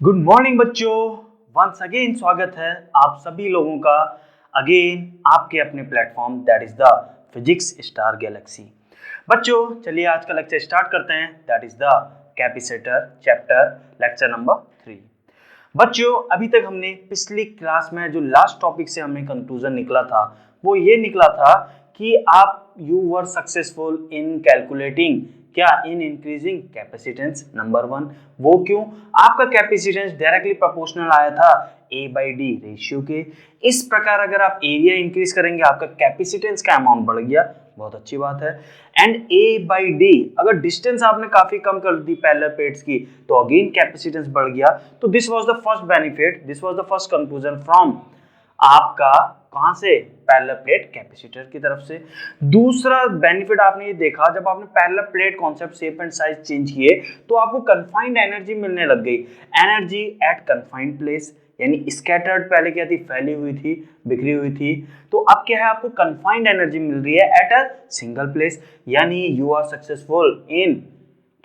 Good morning बच्चों, once again स्वागत है आप सभी लोगों का अगेन आपके अपने platform that is the physics star Galaxy. बच्चों चलिए आज का लेक्चर स्टार्ट करते हैं, that is the capacitor chapter lecture number 3। बच्चों अभी तक हमने पिछली क्लास में जो लास्ट टॉपिक से हमें कंक्लूजन निकला था वो ये निकला था कि आप you were successful in calculating क्या इन इंक्रीजिंग कैपेसिटेंस नंबर 1। वो क्यों? आपका कैपेसिटेंस डायरेक्टली प्रोपोर्शनल आया था ए बाई डी रेशियो के। इस प्रकार अगर आप एरिया इंक्रीज करेंगे आपका कैपेसिटेंस का अमाउंट बढ़ गया, बहुत अच्छी बात है। एंड ए बाई डी अगर डिस्टेंस आपने काफी कम कर दी पैरेलल प्लेट्स की तो अगेन कैपेसिटेंस बढ़ गया। तो this was the first benefit, this was the first conclusion from आपका कहां से? पैरेलल प्लेट कैपेसिटर की तरफ से। दूसरा बेनिफिट आपने ये देखा जब आपने parallel plate concept shape and size change किए तो आपको कन्फाइंड एनर्जी मिलने लग गई। एनर्जी एट कन्फाइंड प्लेस यानी स्कैटर्ड पहले क्या थी? फैली हुई थी, बिखरी हुई थी। तो अब क्या है? आपको कन्फाइंड एनर्जी मिल रही है एट अ सिंगल प्लेस, यानी यू आर सक्सेसफुल इन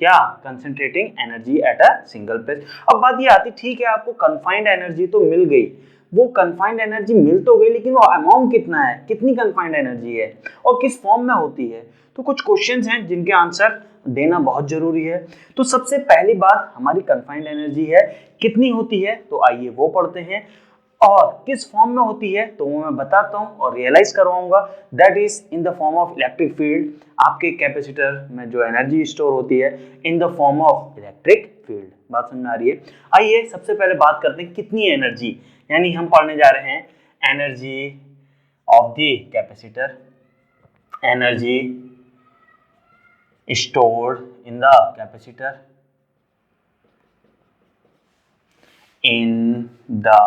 क्या? Concentrating energy at a single place. अब बात ये आती, ठीक है आपको कन्फाइंड एनर्जी तो मिल गई, वो कन्फाइंड एनर्जी मिल तो गई लेकिन वो अमाउंट कितना है, कितनी कन्फाइंड एनर्जी है और किस फॉर्म में होती है? तो कुछ क्वेश्चंस हैं जिनके आंसर देना बहुत जरूरी है। तो सबसे पहली बात हमारी कन्फाइंड एनर्जी है, कितनी होती है? तो आइए वो पढ़ते हैं। और किस फॉर्म में होती है तो वो मैं बताता हूं और रियलाइज करवाऊंगा, that is in the form of electric field. आपके कैपेसिटर में जो एनर्जी स्टोर होती है in the form of electric field. बात समझ में आ रही है? आइए सबसे पहले बात करते हैं कितनी एनर्जी, यानी हम पढ़ने जा रहे हैं energy of the capacitor, energy stored in the capacitor in the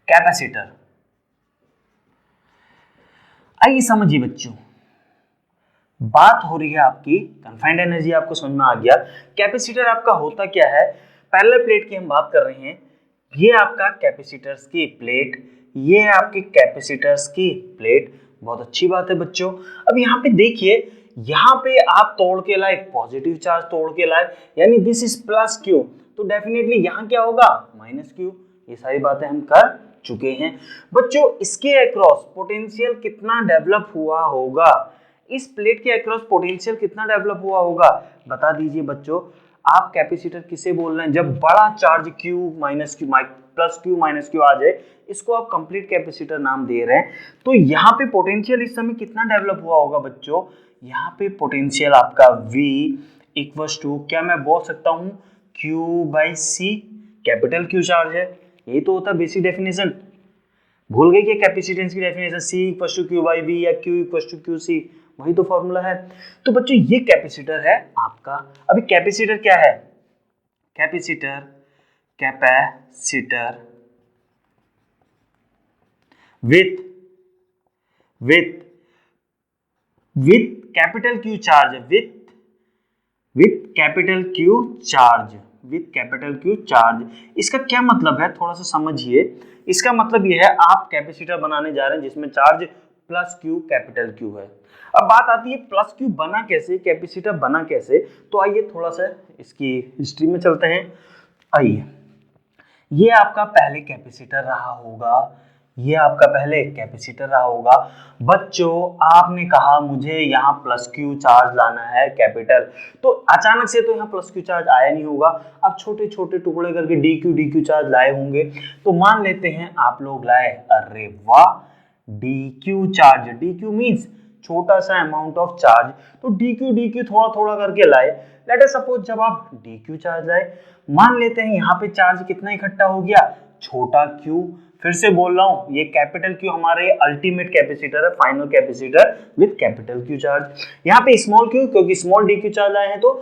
capacitor। आइए समझिए बच्चों, बात हो रही है आपकी कन्फाइंड एनर्जी, आपको समझ में आ गया। कैपेसिटर आपका होता क्या है? पैरेलल प्लेट की हम बात कर रहे हैं। ये आपका कैपेसिटर्स की प्लेट, ये आपके कैपेसिटर्स की प्लेट। बहुत अच्छी बात है बच्चों। अब यहाँ पे देखिए, यहाँ पे आप तोड़ के लाए, पॉजिटिव चार्ज तोड़ के लाए, यानी दिस इज प्लस क्यू, तो डेफिनेटली यहाँ क्या होगा? Minus Q. ये सारी बातें हम कर चुके हैं बच्चों। इसके अक्रॉस पोटेंशियल कितना डेवलप हुआ होगा? इस प्लेट के अक्रॉस पोटेंशियल कितना डेवलप हुआ होगा? बता दीजिए बच्चों। आप कैपेसिटर किसे बोल रहे हैं? जब बड़ा charge Q minus Q plus Q minus Q आ जाए, इसको आप कंप्लीट कैपेसिटर नाम दे रहे हैं। तो यहाँ पे पोटेंशियल इस समय कितना डेवलप हुआ होगा बच्चों? यहाँ पे पोटेंशियल आपका V इक्वल्स टू क्या मैं बोल सकता हूँ? Q by C. Capital Q charge है, यही तो होता है बेसिक डेफिनेशन। भूल गए कि कैपेसिटेंस की definition C equals to Q by V या Q इक्वल्स टू QC, वही तो फॉर्मूला है। तो बच्चों ये कैपेसिटर है आपका। अभी कैपेसिटर क्या है? Capacitor capacitor with capital Q charge, with capital Q charge, with capital Q charge. इसका क्या मतलब है थोड़ा सा समझिए। इसका मतलब ये है आप कैपेसिटर बनाने जा रहे हैं जिसमें charge plus Q capital Q है। अब बात आती है प्लस Q बना कैसे, कैपेसिटर बना कैसे? तो आइए थोड़ा सा इसकी हिस्ट्री में चलते हैं। आइए, ये आपका पहले कैपेसिटर रहा होगा, ये आपका पहले कैपेसिटर रहा होगा। बच्चों आपने कहा मुझे यहाँ प्लस क्यू चार्ज लाना है कैपिटल, तो अचानक से तो यहाँ प्लस क्यू चार्ज आया नहीं होगा। अब छोटे छोटे टुकड़े करके डी क्यू चार्ज लाए होंगे। तो मान लेते हैं आप लोग लाए, अरे वाह, D Q charge. D Q means छोटा सा अमाउंट ऑफ चार्ज, तो डी क्यू थोड़ा थोड़ा करके लाए। लेट अस सपोज जब आप डी क्यू चार्ज लाए, मान लेते हैं यहाँ पे चार्ज कितना इकट्ठा हो गया? छोटा क्यू। फिर से बोल रहा हूं, ये कैपिटल क्यू हमारे अल्टीमेट कैपेसिटर है, final capacitor with capital Q charge. यहाँ पे स्मॉल क्यू, क्योंकि स्मॉल डी क्यू चार्ज आए हैं तो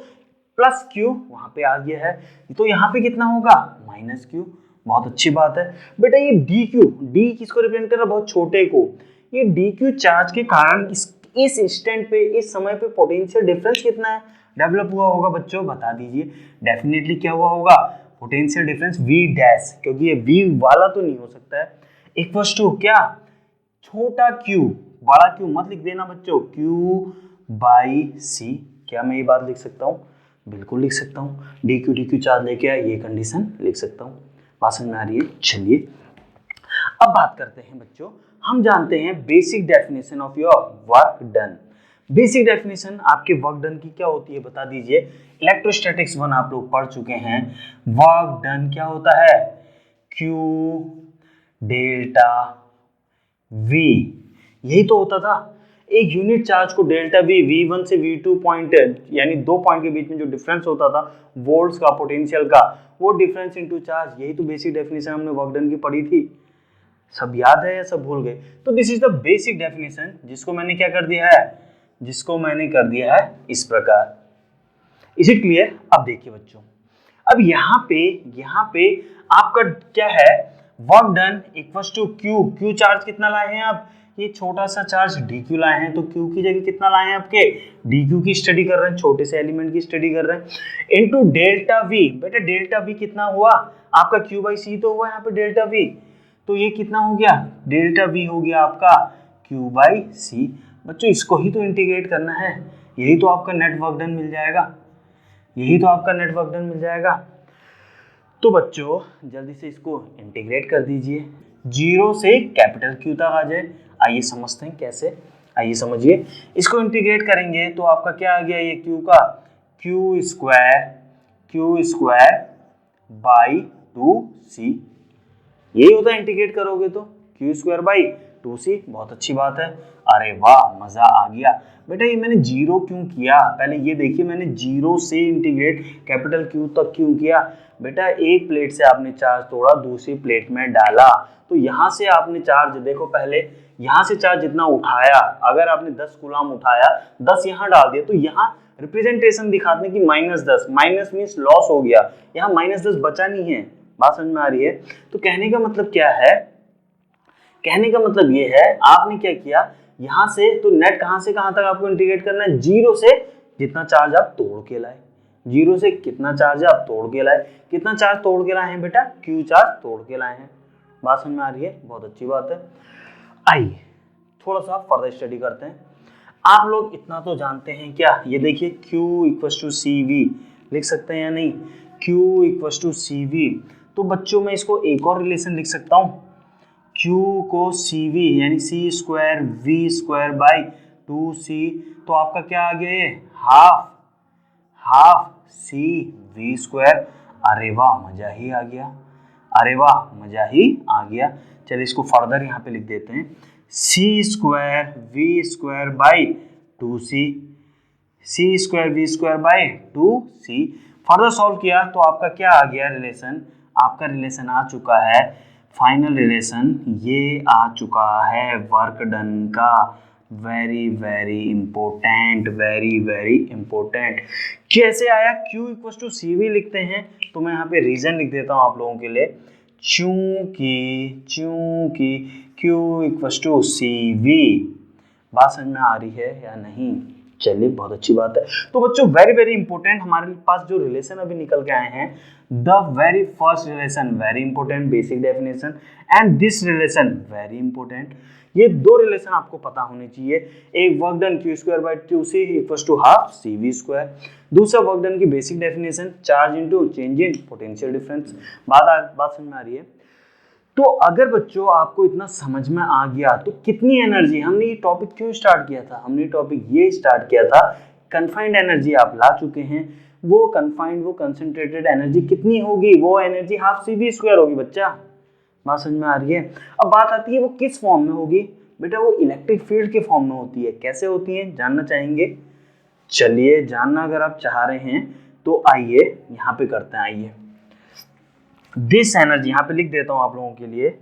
प्लस क्यू वहां पे आ गया है, तो यहाँ पे कितना होगा? Minus Q. बहुत अच्छी बात है बेटा। ये डी क्यू, डी किसको रिप्रेजेंट कर रहा है? बहुत छोटे को। ये डी क्यू चार्ज के कारण इस इंस्टेंट पे, इस समय पे पोटेंशियल डिफरेंस कितना है डेवलप हुआ होगा बच्चों? बता दीजिए। डेफिनेटली क्या हुआ होगा? पोटेंशियल डिफरेंस V डैश, क्योंकि ये V वाला तो नहीं हो सकता है, इक्वल्स टू क्या? छोटा q, बड़ा q मत लिख देना बच्चों, Q बाई C। क्या मैं ये बात लिख सकता हूँ? बिल्कुल लिख सकता हूँ, डी क्यू चार्ज लेके आए, ये कंडीशन लिख सकता हूँ। बात समझ में आ रही है? चलिए अब बात करते हैं बच्चों, हम जानते हैं basic definition of your work done. Basic definition आपके वर्क डन की क्या होती है बता दीजिए। इलेक्ट्रोस्टैटिक्स 1 आप लोग पढ़ चुके हैं। वर्क डन क्या होता है? Q डेल्टा V, यही तो होता था। एक यूनिट चार्ज को डेल्टा V, V1 से V2 पॉइंट यानी 2 पॉइंट के बीच में जो डिफरेंस होता था वोल्ट्स का, पोटेंशियल का, वो डिफरेंस इनटू चार्ज, यही तो बेसिक डेफिनेशन हमने वर्क डन की पढ़ी थी। सब याद है या सब भूल गए? तो this is the basic definition, जिसको मैंने क्या कर दिया है, जिसको मैंने कर दिया है इस प्रकार। Is it clear? अब देखिए बच्चों, अब यहाँ पे आपका क्या है, work done equals to Q. Q charge कितना लाए हैं आप? ये छोटा सा चार्ज डी क्यू लाए हैं, तो क्यू की जगह कितना लाए हैं आपके? डी क्यू की स्टडी कर रहे हैं, छोटे से एलिमेंट की स्टडी कर रहे हैं, इनटू डेल्टा वी। बेटा डेल्टा वी कितना हुआ आपका? क्यू बाई सी तो हुआ यहाँ पे डेल्टा वी, तो ये कितना हो गया? डेल्टा वी हो गया आपका क्यू बाई सी। बच्चों इसको ही तो इंटीग्रेट करना है, यही तो आपका नेट वर्क डन मिल जाएगा, यही तो आपका नेट वर्क डन मिल जाएगा। तो बच्चों जल्दी से इसको इंटीग्रेट कर दीजिए, 0 से कैपिटल Q तक आ जाए। आइए समझते हैं कैसे, आइए समझिए। इसको इंटीग्रेट करेंगे तो आपका क्या आ गया, ये Q का क्यू स्क्वायर बाई 2C, यही होता है इंटीग्रेट करोगे तो क्यू स्क्वायर बाई 2C। बहुत अच्छी बात है, अरे वाह मजा आ गया। बेटा ये मैंने 0 क्यों किया, पहले ये देखिए, मैंने 0 से इंटीग्रेट कैपिटल Q तक क्यों किया? बेटा एक प्लेट से आपने चार्ज तोड़ा, दूसरी प्लेट में डाला, तो यहाँ से आपने चार्ज, देखो पहले यहाँ से चार्ज जितना उठाया, अगर आपने 10 कूलम उठाया, 10 यहाँ डाल दिया, तो यहाँ रिप्रेजेंटेशन दिखाने की -10, माइनस मीन्स लॉस हो गया, यहाँ -10 बचा नहीं है। बात समझ में आ रही है? तो कहने का मतलब क्या है, कहने का मतलब ये है, आपने क्या किया यहाँ से, तो नेट कहाँ से कहाँ तक आपको इंटीग्रेट करना है? 0 से जितना चार्ज आप तोड़ के लाए, 0 से कितना चार्ज आप तोड़ के लाए, कितना चार्ज तोड़ के लाए हैं बेटा? Q चार्ज तोड़ के लाए हैं। बात समझ में आ रही है? बहुत अच्छी बात है। आइए थोड़ा सा फर्दर स्टडी करते हैं। आप लोग इतना तो जानते हैं क्या, ये देखिए Q इक्वल्स टू CV लिख सकते हैं या नहीं? Q इक्वल्स टू CV, तो बच्चों में इसको एक और रिलेशन लिख सकता हूँ, Q को CV यानी C square V square by 2C, तो आपका क्या आ गया, ये हाफ C V स्क्वायर। अरे वाह मजा ही आ गया, अरे वाह मजा ही आ गया। चलिए इसको फर्दर यहाँ पे लिख देते हैं, C square V square by 2C, C square V square by 2C। Further solve किया तो आपका क्या आ गया रिलेशन, आपका रिलेशन आ चुका है, फाइनल रिलेशन ये आ चुका है वर्क डन का। Very very important, very very important. कैसे आया? Q इक्वल टू CV लिखते हैं, तो मैं यहाँ पे रीजन लिख देता हूँ आप लोगों के लिए, चूंकि Q इक्वल टू CV। बात समझ में आ रही है या नहीं? चलिए बहुत अच्छी बात है। तो बच्चों वेरी वेरी इंपॉर्टेंट, हमारे पास जो रिलेशन अभी निकल के आए हैं, the very first relation very important, basic definition, and this relation very important. ये दो रिलेशन आपको पता होने चाहिए, एक work done Q square by 2C equals to half CV square, दूसरा वर्क डन की basic definition charge into change in potential difference. बात समझ में आ रही है? तो अगर बच्चों आपको इतना समझ में आ गया तो कितनी एनर्जी, हमने ये टॉपिक क्यों स्टार्ट किया था, हमने टॉपिक ये स्टार्ट किया था, कन्फाइंड एनर्जी आप ला चुके हैं, वो कन्फाइंड, वो कंसंट्रेटेड एनर्जी कितनी होगी, वो एनर्जी हाफ CV स्क्वायर होगी बच्चा। बात समझ में आ रही है? अब बात आती है वो किस फॉर्म में होगी, बेटा वो इलेक्ट्रिक फील्ड के फॉर्म में होती है। कैसे होती है जानना चाहेंगे? चलिए जानना अगर आप चाह रहे हैं तो आइए यहाँ पे करते हैं। आइए दिस एनर्जी यहाँ पे लिख देता हूं आप लोगों के लिए,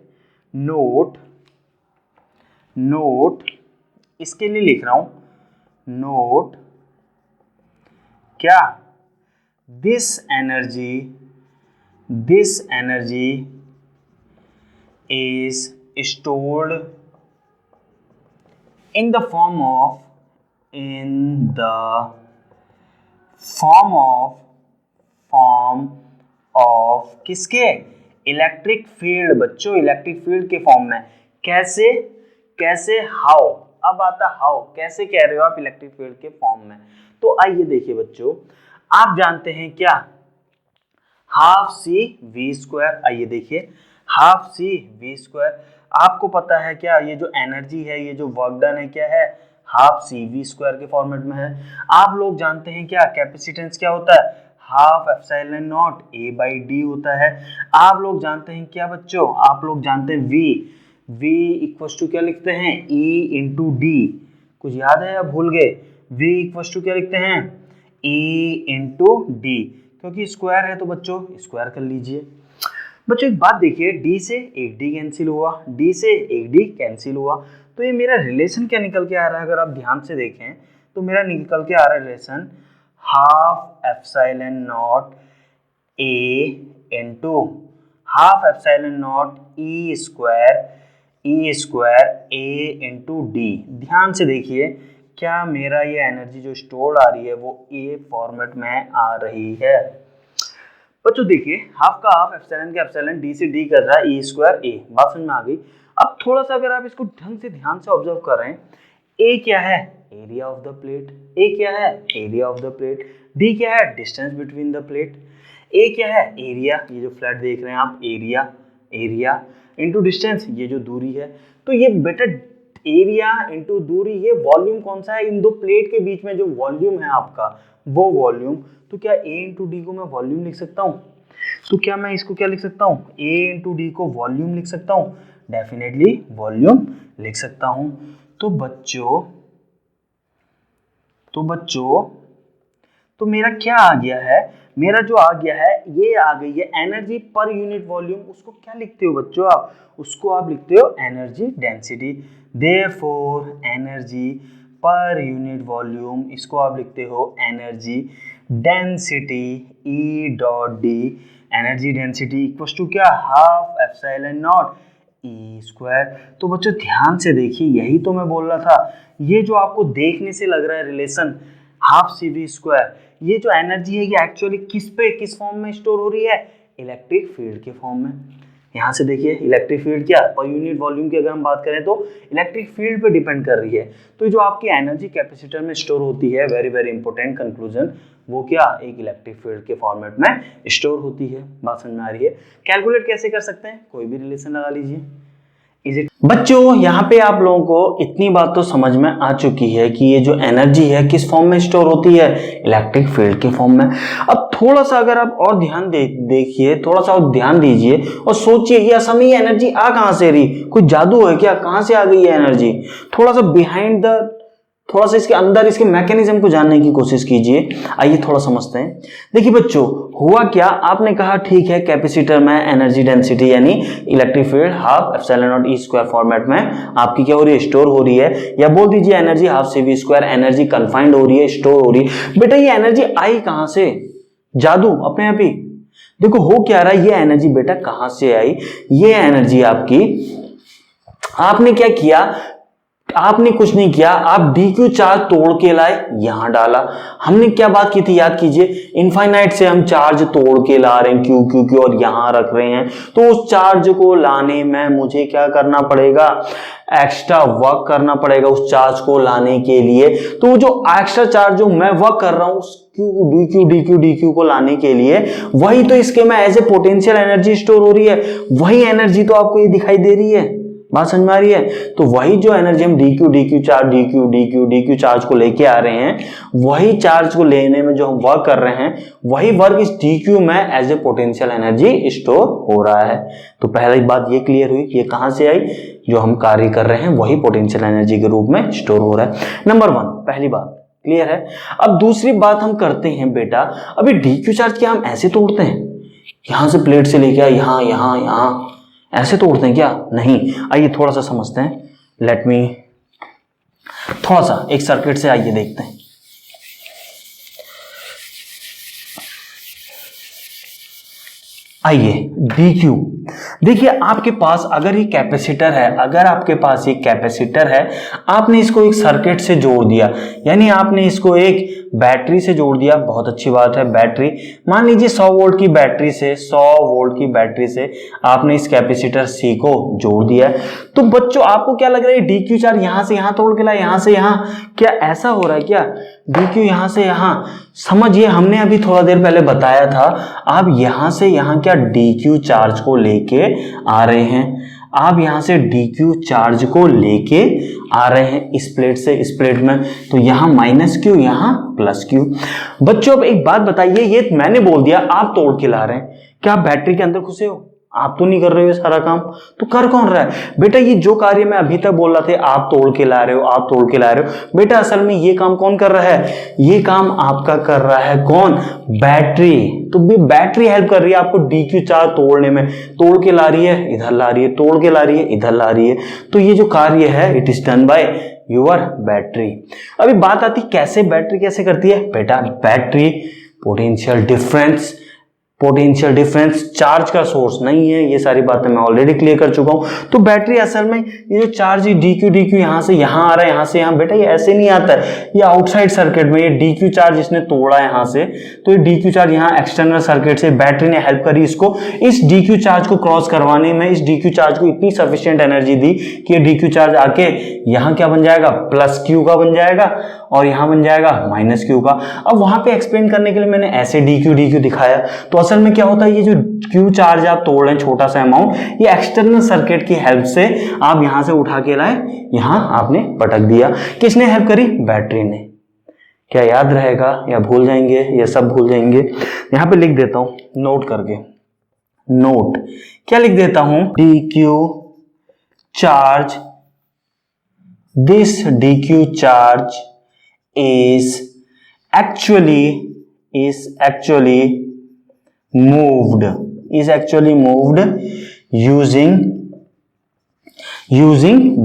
नोट इसके लिए लिख रहा हूं, नोट क्या, this energy is stored in the form of किसके? Electric field. बच्चों इलेक्ट्रिक फील्ड के फॉर्म में। कैसे हाउ, अब आता हाउ, कैसे कह रहे हो आप इलेक्ट्रिक फील्ड के फॉर्म में? तो आइए देखिए बच्चों, आप जानते हैं क्या, हाफ सी वी स्क्वायर। आइए देखिए, हाफ सी वी स्क्वायर। आपको पता है क्या, ये जो एनर्जी है, ये जो वर्क डन है, क्या है, हाफ सी वी स्क्वायर के फॉर्मेट में है। आप लोग जानते हैं क्या, कैपेसिटेंस क्या होता है, half epsilon not a by D होता है। आप लोग जानते हैं क्या बच्चों, आप लोग जानते हैं v इक्वल टू क्या लिखते हैं, E इंटू डी। कुछ याद है या भूल गए, v इक्वल टू क्या लिखते हैं, E इंटू डी, क्योंकि स्क्वायर है तो बच्चों स्क्वायर कर लीजिए। बच्चों एक बात देखिए, d से एक d कैंसिल हुआ, d से एक d कैंसिल हुआ, तो ये मेरा रिलेशन क्या निकल के आ रहा है, अगर आप ध्यान से देखें तो मेरा निकल के आ रहा है relation half epsilon not a into half epsilon nought E square A into D. ध्यान से देखिए, क्या मेरा ये एनर्जी जो स्टोर आ रही है वो ए फॉर्मेट में आ रही है। बच्चों देखिए, हाफ का हाफ एप्सिलॉन का एप्सिलॉन डी से डी कर रहा है, ई स्क्वायर ए, बात समझ में आ गई। अब थोड़ा सा अगर आप इसको ढंग से ध्यान से ऑब्जर्व कर रहे हैं, ए क्या है, एरिया ऑफ द प्लेट, ए क्या है, area of the plate, D क्या है, डिस्टेंस बिटवीन द प्लेट, ए क्या है, एरिया, ये जो फ्लैट देख रहे हैं आप, एरिया इंटू डिस्टेंस, ये जो दूरी है। तो ये बेटा एरिया इंटू दूरी, ये वॉल्यूम कौन सा है, इन दो प्लेट के बीच में जो वॉल्यूम है आपका वो वॉल्यूम। तो क्या ए इंटू डी को मैं वॉल्यूम लिख सकता हूँ, तो क्या मैं इसको क्या लिख सकता हूँ, ए इंटू डी को वॉल्यूम लिख सकता हूँ, डेफिनेटली वॉल्यूम लिख सकता हूँ। तो बच्चों तो मेरा क्या आ गया है, मेरा जो आ गया है ये आ गई है एनर्जी पर यूनिट वॉल्यूम। उसको क्या लिखते हो बच्चों आप, उसको आप लिखते हो energy density. Therefore energy per unit volume, इसको आप लिखते हो energy density, E dot D, energy density equal to क्या, half epsilon nought E square. तो बच्चों ध्यान से देखिए, यही तो मैं बोल रहा था, ये जो आपको देखने से लग रहा है relation half C V square, ये जो एनर्जी है ये एक्चुअली किस फॉर्म में स्टोर हो रही है, इलेक्ट्रिक फील्ड के फॉर्म में। यहाँ से देखिए, इलेक्ट्रिक फील्ड क्या, पर यूनिट वॉल्यूम की अगर हम बात करें तो इलेक्ट्रिक फील्ड पे डिपेंड कर रही है। तो जो आपकी एनर्जी कैपेसिटर में स्टोर होती है, वेरी वेरी इंपॉर्टेंट कंक्लूजन, वो क्या, एक इलेक्ट्रिक फील्ड के फॉर्मेट में स्टोर होती है। बात समझ में आ रही है। कैलकुलेट कैसे कर सकते हैं, कोई भी रिलेशन लगा लीजिए। बच्चों यहाँ पे आप लोगों को इतनी बात तो समझ में आ चुकी है कि ये जो एनर्जी है किस फॉर्म में स्टोर होती है, इलेक्ट्रिक फील्ड के फॉर्म में। अब थोड़ा सा अगर आप और ध्यान देखिए, थोड़ा सा और ध्यान दीजिए और सोचिए ये असमी एनर्जी आ कहां से रही, कुछ जादू है क्या, कहां से आ गई है एनर्जी। थोड़ा सा बिहाइंड द, थोड़ा सा इसके अंदर इसके मैकेनिज्म को जानने की कोशिश कीजिए। आइए थोड़ा समझते हैं। देखिए बच्चों, हुआ क्या, आपने कहा ठीक है कैपेसिटर में एनर्जी डेंसिटी यानी electric field half epsilon nought E square format में आपकी क्या हो रही है, स्टोर हो रही है, या बोल दीजिए energy half C V square, energy confined हो रही है, स्टोर हो रही है। बेटा ये एनर्जी आई कहां से, जादू अपने आप ही। देखो हो क्या रहा है, ये एनर्जी बेटा कहां से आई, ये एनर्जी आपकी, आपने क्या किया, आपने कुछ नहीं किया, आप dq चार्ज तोड़ के लाए, यहां डाला। हमने क्या बात की थी, याद कीजिए, इनफाइनाइट से हम चार्ज तोड़ के ला रहे हैं q और यहां रख रहे हैं। तो उस चार्ज को लाने में मुझे क्या करना पड़ेगा, एक्स्ट्रा वर्क करना पड़ेगा उस चार्ज को लाने के लिए। तो जो एक्स्ट्रा चार्ज जो मैं वर्क कर रहा हूं उस dq को लाने के लिए, वही तो इसके में as a potential energy store हो रही है, वही एनर्जी तो आपको ये दिखाई दे रही है। बात समझ में आ रही है। तो वही जो एनर्जी हम dq चार्ज को लेके आ रहे हैं, वही चार्ज को लेने में जो हम वर्क कर रहे हैं, वही वर्क इस dq में as a potential energy store हो रहा है। तो पहली बात ये क्लियर हुई, ये कहां से आई, जो हम कार्य कर रहे हैं वही पोटेंशियल एनर्जी के रूप में स्टोर हो रहा है। नंबर 1 पहली बात क्लियर है। अब दूसरी बात हम करते हैं बेटा, अभी dq चार्ज क्या हम ऐसे तोड़ते हैं, यहां से प्लेट से लेके यहां ऐसे तोड़ते हैं क्या, नहीं। आइए थोड़ा सा समझते हैं, लेट मी थोड़ा सा एक सर्किट से आइए देखते हैं। आइए dq, देखिए आपके पास अगर ये कैपेसिटर है, अगर आपके पास ये कैपेसिटर है, आपने इसको एक सर्किट से जोड़ दिया, यानी आपने इसको एक बैटरी से जोड़ दिया, बहुत अच्छी बात है। बैटरी मान लीजिए 100 वोल्ट की बैटरी से, 100 वोल्ट की बैटरी से आपने इस कैपेसिटर C को जोड़ दिया है। तो बच्चों आपको क्या लग रहा है, dq चार्ज यहां से यहां तोड़ के लाया, यहां से यहां, क्या ऐसा हो रहा है क्या, डी क्यू यहाँ से यहाँ, समझिए हमने अभी थोड़ा देर पहले बताया था, आप यहाँ से यहाँ क्या डी क्यू चार्ज को लेके आ रहे हैं, आप यहाँ से डी क्यू चार्ज को लेके आ रहे हैं इस प्लेट से इस प्लेट में, तो यहाँ माइनस क्यू यहाँ प्लस क्यू। बच्चों अब एक बात बताइए, ये मैंने बोल दिया आप तोड़ के ला रहे हैं, क्या आप बैटरी के अंदर घुसे हो? आप तो नहीं कर रहे हो सारा काम, तो कर कौन रहा है बेटा? ये जो कार्य मैं अभी तक बोल रहा था, आप तोड़ के ला रहे हो, आप तोड़ के ला रहे हो, बेटा असल में ये काम कौन कर रहा है? ये काम आपका कर रहा है कौन? बैटरी। तो भी बैटरी हेल्प कर रही है आपको डी क्यू चार्ज तोड़ने में, तोड़ के ला रही है, इधर ला रही है, तोड़ के ला रही है, इधर ला रही है। तो ये जो कार्य है it is done by your battery. अभी बात आती कैसे बैटरी कैसे करती है बेटा? बैटरी पोटेंशियल डिफरेंस चार्ज का सोर्स नहीं है, ये सारी बातें मैं ऑलरेडी क्लियर कर चुका हूं। तो बैटरी असल में ये जो चार्ज डी क्यू यहां से यहां आ रहा है, यहां से यहां, बेटा ये ऐसे नहीं आता है, ये आउटसाइड सर्किट में ये डी क्यू चार्ज इसने तोड़ा यहां से, तो ये डी क्यू चार्ज यहां एक्सटर्नल सर्किट से बैटरी ने हेल्प करी इसको इस डी क्यू चार्ज को क्रॉस करवाने में। इस डी क्यू चार्ज को इतनी सफिशिएंट एनर्जी दी कि ये डी क्यू चार्ज आके यहां क्या बन जाएगा? प्लस क्यू का बन जाएगा, और यहां बन जाएगा माइनस क्यू का। अब वहां पे एक्सप्लेन करने के लिए मैंने ऐसे डी क्यू दिखाया। तो असल में क्या होता है, ये जो क्यू चार्ज आप तोड़ रहे हैं छोटा सा अमाउंट, ये एक्सटर्नल सर्किट की हेल्प से आप यहां से उठा के लाए, यहां आपने पटक दिया। किसने हेल्प करी? बैटरी ने। क्या याद रहेगा या भूल जाएंगे? ये सब भूल जाएंगे। यहां पे लिख देता हूं नोट करके, नोट क्या लिख देता हूं? D Q charge, this D Q charge is actually moved using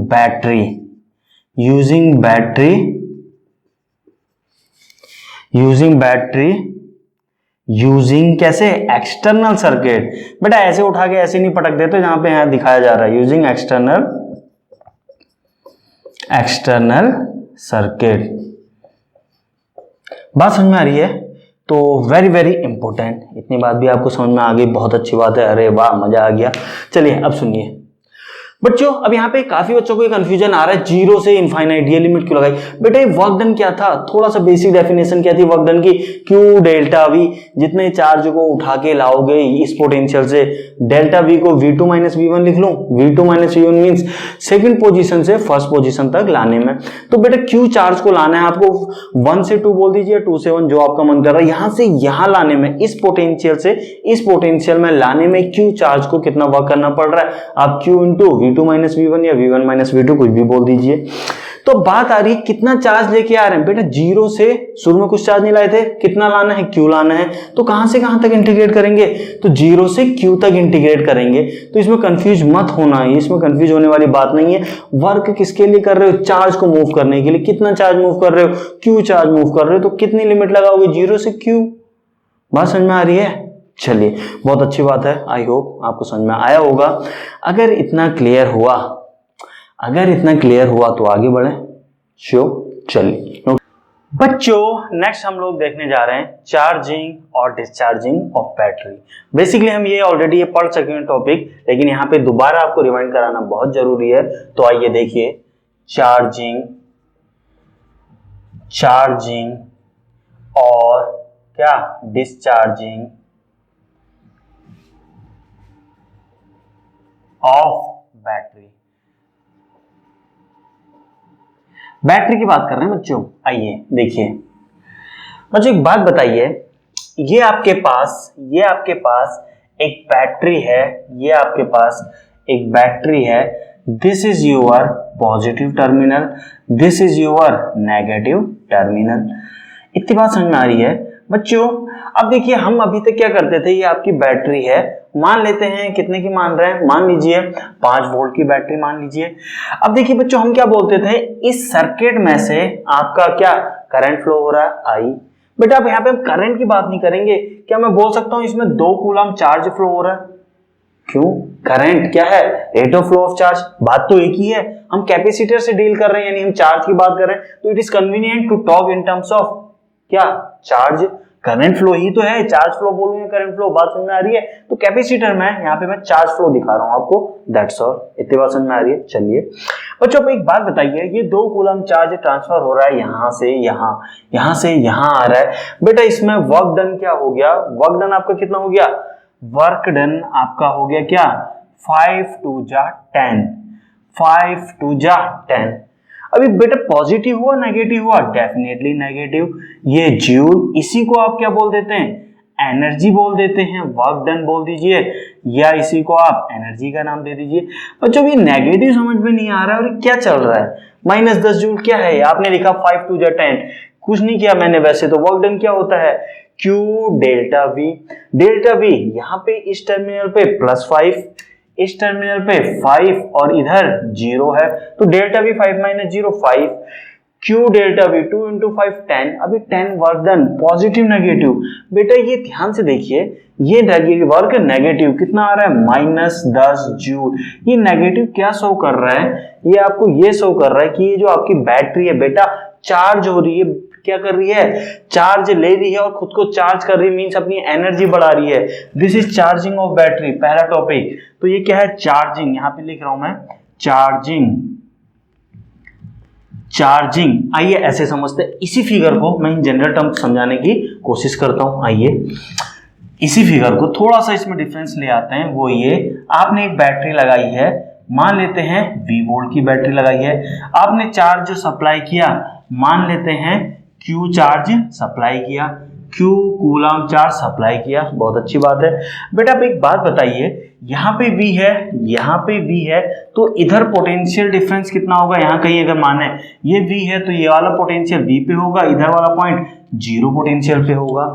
battery कैसे? External circuit. बेटा ऐसे उठा के ऐसे नहीं पटक देते जहां पे यहां दिखाया जा रहा है, यूजिंग एक्सटर्नल सर्किट। बात समझ में आ रही है? तो वेरी वेरी इंपॉर्टेंट, इतनी बात भी आपको समझ में आ गई, बहुत अच्छी बात है, अरे वाह मजा आ गया। चलिए अब सुनिए बच्चों, अब यहाँ पे काफी बच्चों को कंफ्यूजन आ रहा है, जीरो से इनफाइनाइट ये लिमिट क्यों लगाई? बेटा ये वर्क डन क्या था? थोड़ा सा बेसिक डेफिनेशन क्या थी वर्क डन की? क्यू डेल्टा वी, जितने चार्ज को उठा के लाओगे इस पोटेंशियल से, डेल्टा वी को V2 माइनस V1 लिख लूं। V2 minus V1 means second position से फर्स्ट पोजिशन तक लाने में। तो बेटा क्यू चार्ज को लाना है आपको, 1 से 2 बोल दीजिए, 2 से 1 जो आपका मन कर रहा है, यहां से यहां लाने में, इस पोटेंशियल से इस पोटेंशियल में लाने में क्यू चार्ज को कितना वर्क करना पड़ रहा है? आप Q into V2 minus V1 या V1 माइनस V2 कुछ भी बोल दीजिए। तो बात आ रही है कितना चार्ज लेके आ रहे हैं? बेटा जीरो से शुरू में कुछ चार्ज नहीं लाए थे, कितना लाना है? क्यू लाना है। तो कहां से कहां तक इंटीग्रेट करेंगे? तो जीरो से क्यू तक इंटीग्रेट करेंगे। तो इसमें कंफ्यूज मत होना है, इसमें कंफ्यूज होने वाली बात नहीं है। वर्क किसके लिए कर रहे हो? चार्ज को मूव करने के लिए। कितना चार्ज मूव कर रहे हो? क्यू चार्ज मूव कर रहे हो। तो कितनी लिमिट लगाओगे? जीरो से क्यू। बात समझ में आ रही है? चलिए बहुत अच्छी बात है, आई होप आपको समझ में आया होगा। अगर इतना क्लियर हुआ तो आगे बढ़े। चलिए बच्चों, नेक्स्ट हम लोग देखने जा रहे हैं चार्जिंग और डिस्चार्जिंग ऑफ बैटरी। बेसिकली हम ये ऑलरेडी ये पढ़ चुके हैं टॉपिक, लेकिन यहाँ पे दोबारा आपको रिमाइंड कराना बहुत जरूरी है। तो आइए देखिए, चार्जिंग और क्या? डिस्चार्जिंग ऑफ बैटरी की बात कर रहे हैं बच्चों। आइए देखिए बच्चों, एक बात बताइए, ये आपके पास एक बैटरी है, ये आपके पास एक बैटरी है। This is your positive terminal, this is your negative terminal. इतनी बात समझ में आ रही है बच्चों? अब देखिए, हम अभी तक क्या करते थे, ये आपकी बैटरी है, मान लेते हैं कितने की मान रहे हैं, मान लीजिए 5 वोल्ट की बैटरी मान लीजिए। अब देखिए बच्चों, हम क्या बोलते थे, इस सर्किट में से आपका क्या करंट फ्लो हो रहा है? आई। बेटा अब यहाँ पे हम करंट की बात नहीं करेंगे, क्या मैं बोल सकता हूं इसमें 2 कूलम चार्ज फ्लो हो रहा है? क्यों? करंट क्या है? Rate of flow of charge. बात तो एक ही है, हम कैपेसिटर से डील कर रहे हैं, यानी हम चार्ज की बात कर रहे हैं। तो it is convenient to talk in terms of क्या? चार्ज। करंट फ्लो ही तो है, चार्ज फ्लो बोलूं या करंट फ्लो, बात समझ में आ रही है। तो कैपेसिटर में यहाँ पे मैं चार्ज फ्लो दिखा रहा हूँ आपको, दैट्स ऑल। इतनी बात समझ में आ रही है। चलिए बच्चों अब एक बात बताइए, ये 2 कूलम चार्ज ट्रांसफर हो रहा है यहाँ से यहाँ, यहाँ से यहाँ आ रहा है बेटा, इसमें वर्क डन क्या हो गया, वर्क डन आपका कितना हो गया, वर्क डन आपका हो गया क्या, 5 2 जा 10, 5 2 जा 10। अभी बेटा पॉजिटिव हुआ नेगेटिव हुआ, डेफिनेटली नेगेटिव। ये जूल, इसी को आप क्या बोल देते हैं, एनर्जी बोल देते हैं, वर्क डन बोल दीजिए, या इसी को आप एनर्जी का नाम दे दीजिए। बच्चों ये नेगेटिव समझ में नहीं आ रहा है, और क्या चल रहा है, -10 जूल क्या है, आपने लिखा 5 2 जा 10, कुछ नहीं किया मैंने वैसे तो। वर्क डन क्या होता है, Q delta V, delta V यहाँ पे इस टर्मिनल पे +5, इस टर्मिनल पे 5 और इधर 0 है, तो delta V 5 - 0 5, Q delta V 2 × 5 10। अभी 10 वर्क डन, पॉजिटिव नेगेटिव, बेटा ये ध्यान से देखिए, ये वर्क नेगेटिव कितना आ रहा है, -10 जूल। ये नेगेटिव क्या शो कर रहा है, ये आपको ये शो कर रहा है कि ये जो आपकी बैटरी है बेटा चार्ज हो रही है, क्या कर रही है, चार्ज ले रही है और खुद को चार्ज कर रही है, मींस अपनी एनर्जी बढ़ा रही है। This is charging of battery, पहला टॉपिक। तो ये क्या है, चार्जिंग, यहां पे लिख रहा हूं मैं चार्जिंग, चार्जिंग। आइए ऐसे समझते हैं, इसी फिगर को मैं इन जनरल टर्म समझाने की कोशिश करता हूं। आइए इसी फिगर को थोड़ा सा इसमें डिफरेंस ले आते हैं। वो ये, आपने एक बैटरी लगाई है, मान लेते हैं 20 वोल्ट की बैटरी लगाई है, आपने चार्ज जो सप्लाई किया, मान लेते हैं Q चार्ज सप्लाई किया, Q कूलम चार्ज सप्लाई किया, बहुत अच्छी बात है। बेटा अब एक बात बताइए, यहाँ पे V है, यहाँ पे V है, तो इधर पोटेंशियल डिफरेंस कितना होगा, यहाँ कहीं अगर माने ये V है तो ये वाला पोटेंशियल V पे होगा, इधर वाला पॉइंट 0 पोटेंशियल पे होगा।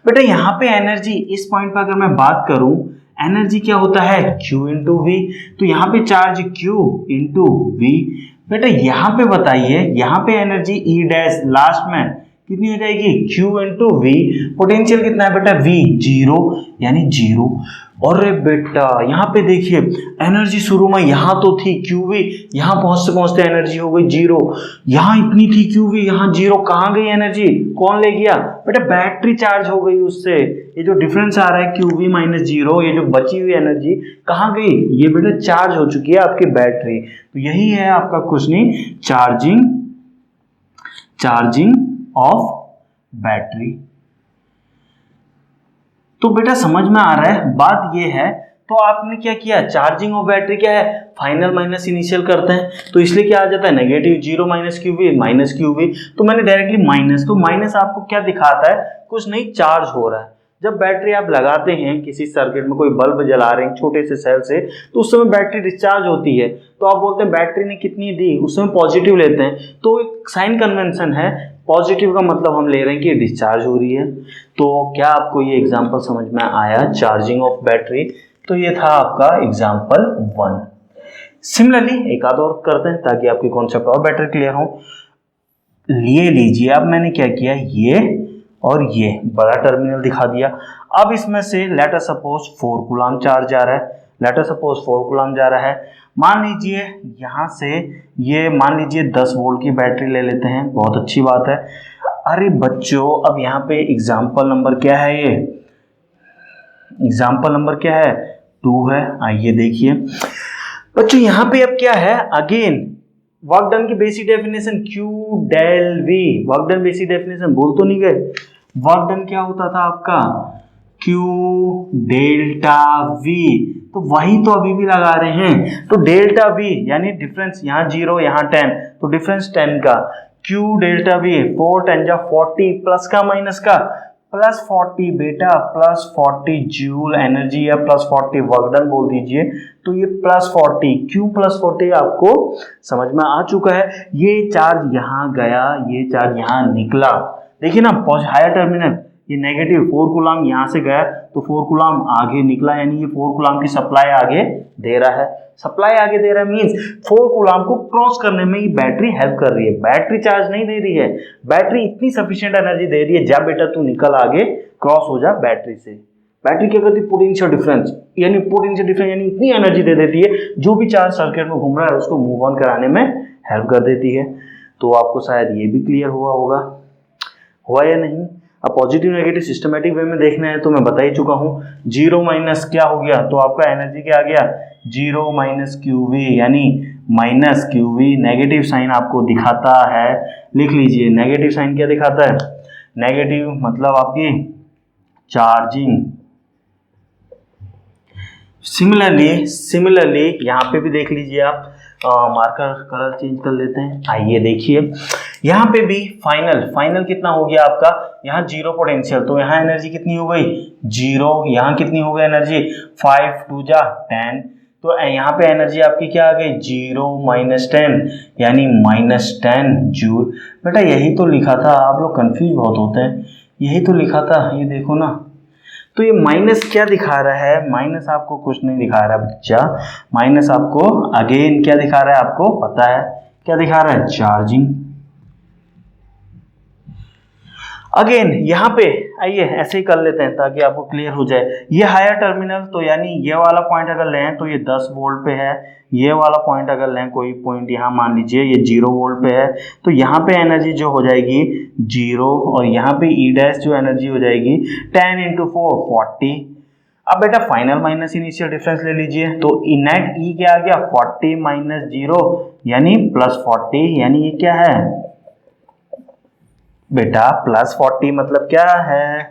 बेटा यहाँ पे एनर्जी, इस पॉइंट पर अगर मैं बात करूं, एनर्जी क्या होता है, Q × V, तो यहाँ पे चार्ज Q × V। बेटा यहाँ पे बताइए, यहाँ पे एनर्जी E डैश लास्ट में कितनी हो जाएगी, Q × V, पोटेंशियल कितना है बेटा V 0, यानी 0। और बेटा यहाँ पे देखिए एनर्जी शुरू में यहाँ तो थी QV, यहाँ पहुंचते पहुंचते एनर्जी हो गई 0, यहाँ इतनी थी QV, यहाँ 0, कहाँ गई एनर्जी, कौन ले गया, बेटा बैटरी चार्ज हो गई उससे। ये जो डिफरेंस आ रहा है QV - 0, ये जो बची हुई एनर्जी कहाँ गई, ये बेटा चार्ज हो चुकी है आपकी बैटरी। तो यही है आपका कुछ नहीं, चार्जिंग ऑफ बैटरी। तो बेटा समझ में आ रहा है, बात ये है। तो आपने क्या किया, चार्जिंग ऑफ बैटरी क्या है, फाइनल माइनस इनिशियल करते हैं, तो इसलिए क्या आ जाता है, नेगेटिव 0 - QV, तो मैंने डायरेक्टली माइनस, तो माइनस आपको क्या दिखाता है, कुछ नहीं, चार्ज हो रहा है। जब बैटरी आप लगाते हैं किसी सर्किट में, कोई बल्ब जला रहे हैं छोटे से सेल से, तो उस समय बैटरी डिस्चार्ज होती है, तो आप बोलते हैं बैटरी ने कितनी दी, उस समय पॉजिटिव लेते हैं, तो एक साइन कन्वेंशन है, पॉजिटिव का मतलब हम ले रहे हैं कि डिस्चार्ज हो रही है। तो क्या आपको ये एग्जांपल समझ में आया, चार्जिंग ऑफ बैटरी। तो ये था आपका एग्जांपल 1। सिमिलरली एक आध और करते हैं ताकि आपकी कॉन्सेप्ट और बेटर क्लियर हो। लिए लीजिए, अब मैंने क्या किया, ये और ये बड़ा टर्मिनल दिखा दिया। अब इसमें से late us suppose 4 coulomb charge जा रहा है, लेट अस सपोज 4 कूलम जा रहा है। मान लीजिए यहाँ से ये, मान लीजिए 10 वोल्ट की बैटरी ले लेते हैं, बहुत अच्छी बात है। अरे बच्चों अब यहाँ पे एग्जाम्पल नंबर क्या है, ये एग्जाम्पल नंबर क्या है, 2 है। आइए देखिए बच्चों यहाँ पे अब क्या है, अगेन वर्क डन की basic definition Q del V, work done basic definition भूल तो नहीं गए। वर्क डन क्या होता था आपका, Q डेल्टा V, तो वही तो अभी भी लगा रहे हैं। तो डेल्टा V यानी डिफरेंस, यहाँ 0 यहाँ 10, तो डिफरेंस 10 का, Q डेल्टा V 4 10 जा 40, प्लस का माइनस का, +40 बेटा, +40 जूल एनर्जी या +40 वर्क डन बोल दीजिए। तो ये +40, Q +40 आपको समझ में आ चुका है। ये चार्ज यहाँ गया, ये चार्ज यहाँ निकला, देखिए ना, हायर टर्मिनल ये नेगेटिव 4 कूलम यहाँ से गया, तो 4 कूलम आगे निकला, यानी ये 4 कूलम की सप्लाई आगे दे रहा है। सप्लाई आगे दे रहा है मींस 4 कूलम को क्रॉस करने में ये बैटरी हेल्प कर रही है। बैटरी चार्ज नहीं दे रही है, बैटरी इतनी सफिशिएंट एनर्जी दे रही है, जा बेटा तू निकल आगे, क्रॉस हो जा बैटरी से। बैटरी क्या करती है, पोटेंशियल डिफरेंस, यानी पोटेंशियल डिफरेंस यानी इतनी एनर्जी दे देती है, जो भी चार्ज सर्किट में घूम रहा है उसको मूव ऑन कराने में हेल्प कर देती है। तो आपको शायद ये भी क्लियर हुआ होगा, हुआ या नहीं। अब पॉजिटिव नेगेटिव सिस्टमेटिक वे में देखना है तो मैं बता ही चुका हूँ, जीरो माइनस क्या हो गया, तो आपका एनर्जी क्या आ गया, जीरो माइनस क्यू वी, यानी minus Q V. Negative sign आपको दिखाता है, लिख लीजिए, नेगेटिव साइन क्या दिखाता है, नेगेटिव मतलब आपकी चार्जिंग। सिमिलरली यहाँ पे भी देख लीजिए आप, मार्कर कलर चेंज कर लेते हैं। आइए देखिए यहाँ पे भी फाइनल कितना हो गया आपका, यहाँ जीरो पोटेंशियल, तो यहाँ एनर्जी कितनी हो गई, जीरो। यहाँ कितनी हो गई एनर्जी, 5 2 जा 10, तो यहाँ पे एनर्जी आपकी क्या आ गई, जीरो माइनस 10, यानी -10 जूल। बेटा यही तो लिखा था, आप लोग कंफ्यूज बहुत होते हैं, यही तो लिखा था, ये देखो ना। तो ये माइनस क्या दिखा रहा है, माइनस आपको कुछ नहीं दिखा रहा है बच्चा, माइनस आपको अगेन क्या दिखा रहा है, आपको पता है क्या दिखा रहा है, चार्जिंग। अगेन यहाँ पे आइए ऐसे ही कर लेते हैं ताकि आपको क्लियर हो जाए। ये हायर टर्मिनल, तो यानी ये वाला पॉइंट अगर लें तो ये 10 वोल्ट पे है, ये वाला पॉइंट अगर लें, कोई पॉइंट यहाँ मान लीजिए ये 0 वोल्ट पे है, तो यहाँ पे एनर्जी जो हो जाएगी 0, और यहाँ पे ई डैश जो एनर्जी हो जाएगी 10 × 4 40। अब बेटा फाइनल माइनस इनिशियल डिफरेंस ले लीजिए, तो नेट ई क्या आ गया, 40 - 0 यानी +40, यानी ये क्या है बेटा, +40 मतलब क्या है,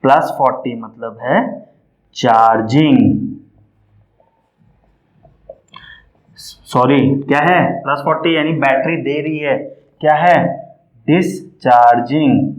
+40 मतलब है चार्जिंग, सॉरी क्या है, +40 यानी बैटरी दे रही है, क्या है, डिस्चार्जिंग।